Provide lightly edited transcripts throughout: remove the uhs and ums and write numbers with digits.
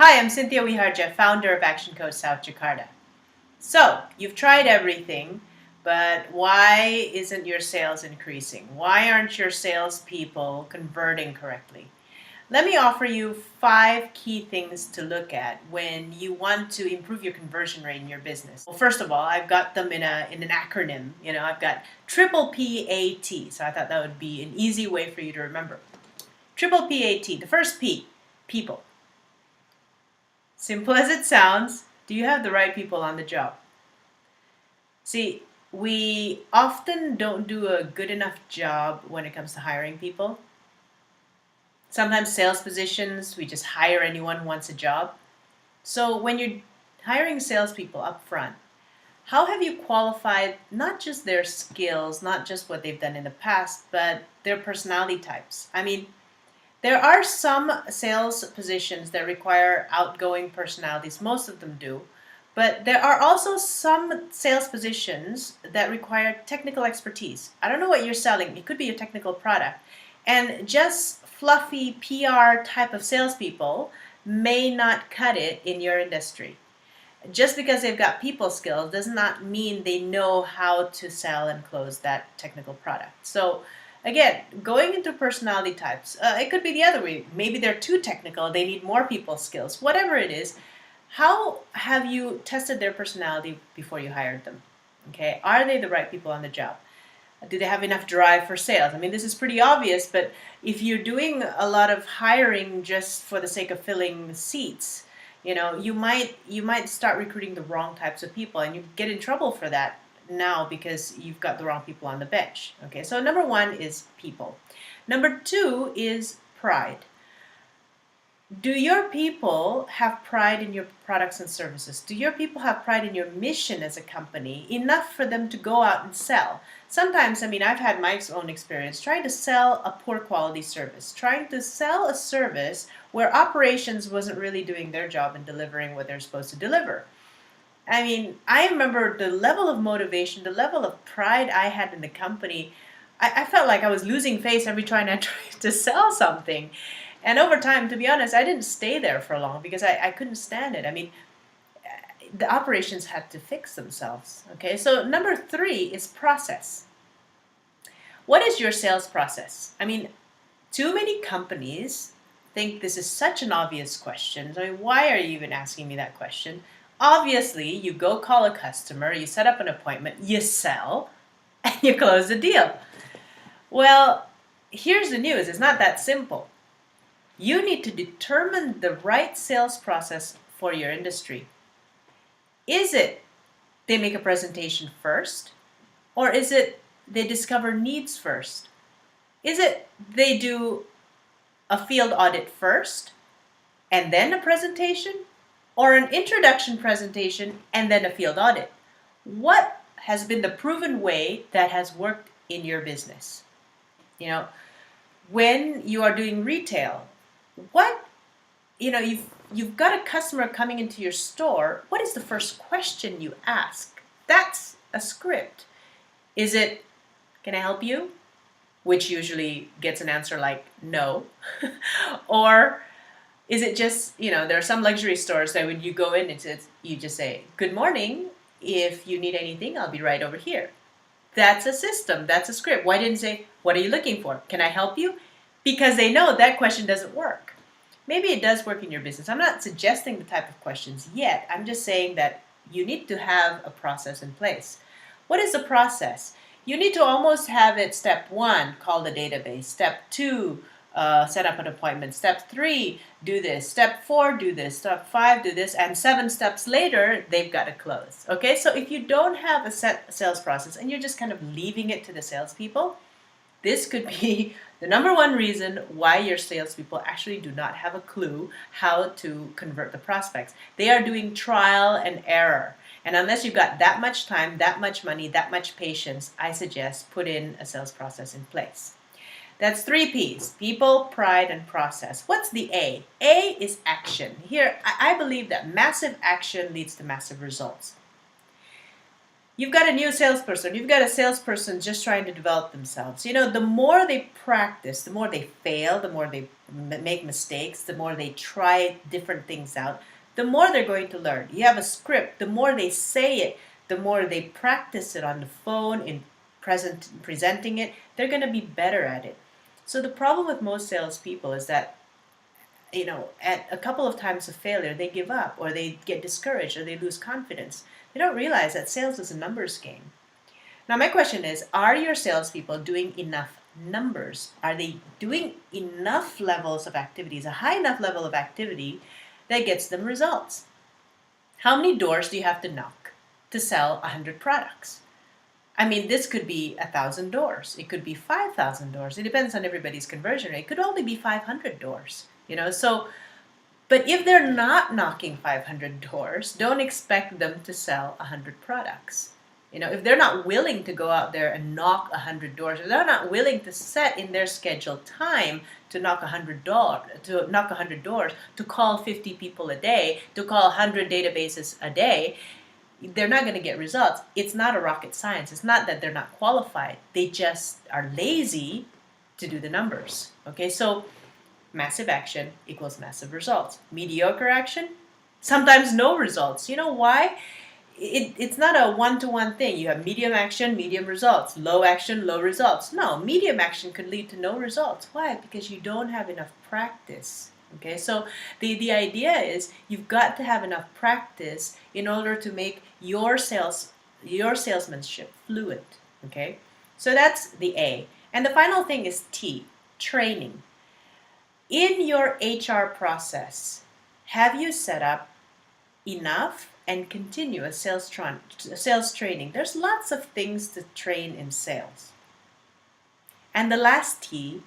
Hi, I'm Cynthia Wihardja, founder of Action Coach South Jakarta. So, you've tried everything, but why isn't your sales increasing? Why aren't your salespeople converting correctly? Let me offer you 5 key things to look at when you want to improve your conversion rate in your business. Well, first of all, I've got them in an acronym. I've got triple PAT. So I thought that would be an easy way for you to remember. Triple PAT. The first P, people. Simple as it sounds, do you have the right people on the job? See, we often don't do a good enough job when it comes to hiring people. Sometimes sales positions, we just hire anyone who wants a job. So when you're hiring salespeople up front, how have you qualified not just their skills, not just what they've done in the past, but their personality types? There are some sales positions that require outgoing personalities. Most of them do. But there are also some sales positions that require technical expertise. I don't know what you're selling. It could be a technical product. And just fluffy PR type of salespeople may not cut it in your industry. Just because they've got people skills does not mean they know how to sell and close that technical product. So again, going into personality types, it could be the other way. Maybe they're too technical, they need more people skills. Whatever it is, how have you tested their personality before you hired them? Okay, are they the right people on the job? Do they have enough drive for sales? This is pretty obvious, but if you're doing a lot of hiring just for the sake of filling seats, you might start recruiting the wrong types of people, and you get in trouble for that now because you've got the wrong people on the bench. Okay, so number 1 is people. Number 2 is pride. Do your people have pride in your products and services? Do your people have pride in your mission as a company enough for them to go out and sell? Sometimes, I've had my own experience trying to sell a poor quality service, trying to sell a service where operations wasn't really doing their job in delivering what they're supposed to deliver. I remember the level of motivation, the level of pride I had in the company. I felt like I was losing face every time I tried to sell something. And over time, to be honest, I didn't stay there for long because I couldn't stand it. The operations had to fix themselves. Okay, so number 3 is process. What is your sales process? Too many companies think this is such an obvious question. Why are you even asking me that question? Obviously, you go call a customer, you set up an appointment, you sell, and you close the deal. Well, here's the news. It's not that simple. You need to determine the right sales process for your industry. Is it they make a presentation first? Or is it they discover needs first? Is it they do a field audit first and then a presentation? Or an introduction presentation and then a field audit? What has been the proven way that has worked in your business? When you are doing retail, you've got a customer coming into your store, what is the first question you ask? That's a script. Is it, can I help you? Which usually gets an answer like no. Or is it just, there are some luxury stores that when you go in, you just say, good morning. If you need anything, I'll be right over here. That's a system. That's a script. Why didn't say, what are you looking for? Can I help you? Because they know that question doesn't work. Maybe it does work in your business. I'm not suggesting the type of questions yet. I'm just saying that you need to have a process in place. What is the process? You need to almost have it step 1, call the database. Step 2, set up an appointment. Step 3, do this. Step 4, do this. Step 5, do this. And 7 steps later, they've got to close. Okay, so if you don't have a set sales process and you're just kind of leaving it to the salespeople, this could be the number 1 reason why your salespeople actually do not have a clue how to convert the prospects. They are doing trial and error. And unless you've got that much time, that much money, that much patience, I suggest put in a sales process in place. That's 3 P's: people, pride, and process. What's the A? A is action. Here, I believe that massive action leads to massive results. You've got a new salesperson, you've got a salesperson just trying to develop themselves. The more they practice, the more they fail, the more they make mistakes, the more they try different things out, the more they're going to learn. You have a script, the more they say it, the more they practice it on the phone, in presenting it, they're going to be better at it. So the problem with most salespeople is that, at a couple of times of failure, they give up or they get discouraged or they lose confidence. They don't realize that sales is a numbers game. Now, my question is, are your salespeople doing enough numbers? Are they doing enough levels of activities, a high enough level of activity that gets them results? How many doors do you have to knock to sell 100 products? I mean, this could be 1,000 doors. It could be 5,000 doors. It depends on everybody's conversion rate. It could only be 500 doors, but if they're not knocking 500 doors, don't expect them to sell 100 products. If they're not willing to go out there and knock 100 doors, if they're not willing to set in their scheduled time to knock 100 doors, to call 50 people a day, to call 100 databases a day, they're not going to get results. It's not a rocket science. It's not that they're not qualified. They just are lazy to do the numbers. Okay, so massive action equals massive results. Mediocre action, sometimes no results. You know why? It's not a one-to-one thing. You have medium action, medium results. Low action, low results. No, medium action could lead to no results. Why? Because you don't have enough practice. Okay, so the idea is you've got to have enough practice in order to make your salesmanship fluent. Okay, so that's the A. And the final thing is T, training. In your HR process, have you set up enough and continuous sales training? There's lots of things to train in sales. And the last T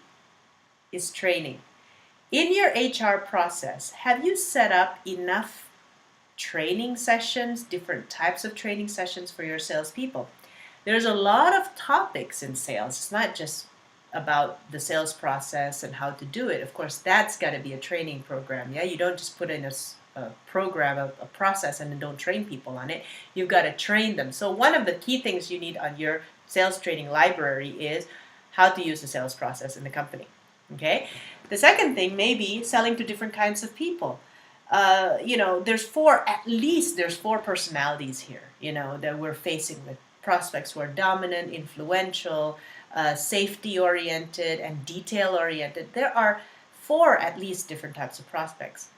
is training. In your HR process, have you set up enough training sessions, different types of training sessions for your salespeople? There's a lot of topics in sales. It's not just about the sales process and how to do it. Of course, that's got to be a training program. Yeah, you don't just put in a program, a process, and then don't train people on it. You've got to train them. So one of the key things you need on your sales training library is how to use the sales process in the company. Okay. The second thing may be selling to different kinds of people. There's four personalities here, that we're facing with prospects who are dominant, influential, safety-oriented, and detail-oriented. There are four at least different types of prospects.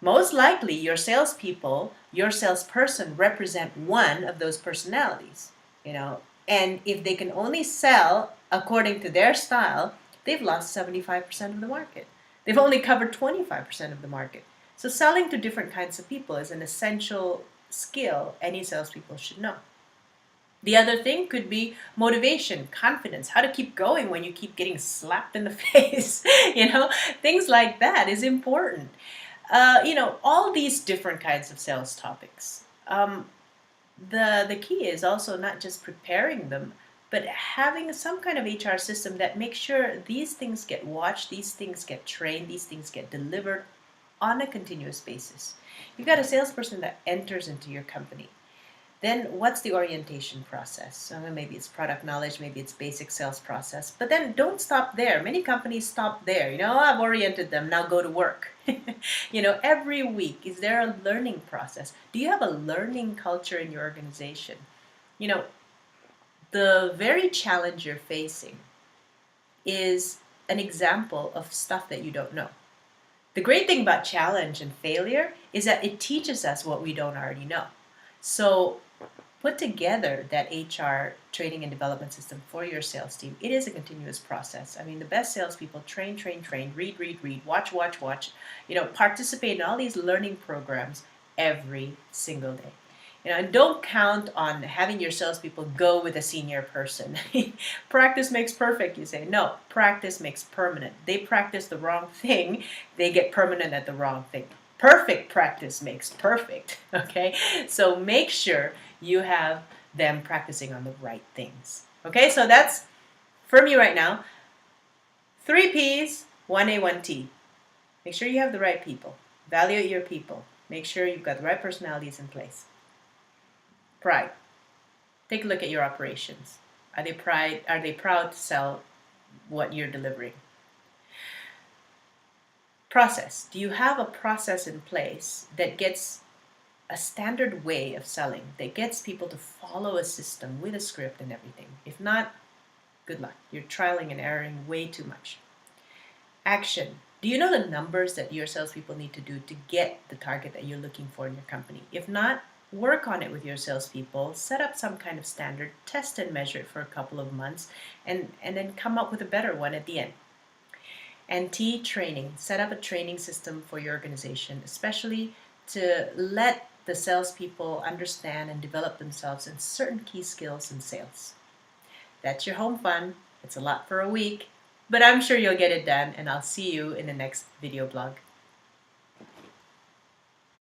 Most likely, your salespeople, your salesperson represent one of those personalities, and if they can only sell according to their style, they've lost 75% of the market. They've only covered 25% of the market. So selling to different kinds of people is an essential skill any salespeople should know. The other thing could be motivation, confidence, how to keep going when you keep getting slapped in the face. Things like that is important. All these different kinds of sales topics. The key is also not just preparing them, but having some kind of HR system that makes sure these things get watched, these things get trained, these things get delivered on a continuous basis. You've got a salesperson that enters into your company. Then what's the orientation process? So maybe it's product knowledge, maybe it's basic sales process. But then don't stop there. Many companies stop there. I've oriented them, now go to work. Every week, is there a learning process? Do you have a learning culture in your organization? The very challenge you're facing is an example of stuff that you don't know. The great thing about challenge and failure is that it teaches us what we don't already know. So put together that HR training and development system for your sales team. It is a continuous process. I mean, the best salespeople train, read, watch, participate in all these learning programs every single day. And don't count on having your salespeople go with a senior person. Practice makes perfect, you say. No, practice makes permanent. They practice the wrong thing, they get permanent at the wrong thing. Perfect practice makes perfect, okay? So make sure you have them practicing on the right things. Okay, so that's for me right now. 3 P's, 1A, 1T. Make sure you have the right people. Evaluate your people. Make sure you've got the right personalities in place. Pride. Take a look at your operations. Are they proud to sell what you're delivering? Process. Do you have a process in place that gets a standard way of selling, that gets people to follow a system with a script and everything? If not, good luck. You're trialing and erroring way too much. Action. Do you know the numbers that your salespeople need to do to get the target that you're looking for in your company? If not, work on it with your salespeople, set up some kind of standard, test and measure it for a couple of months, and then come up with a better one at the end. And T, training. Set up a training system for your organization, especially to let the salespeople understand and develop themselves in certain key skills in sales. That's your home fun. It's a lot for a week, but I'm sure you'll get it done, and I'll see you in the next video blog.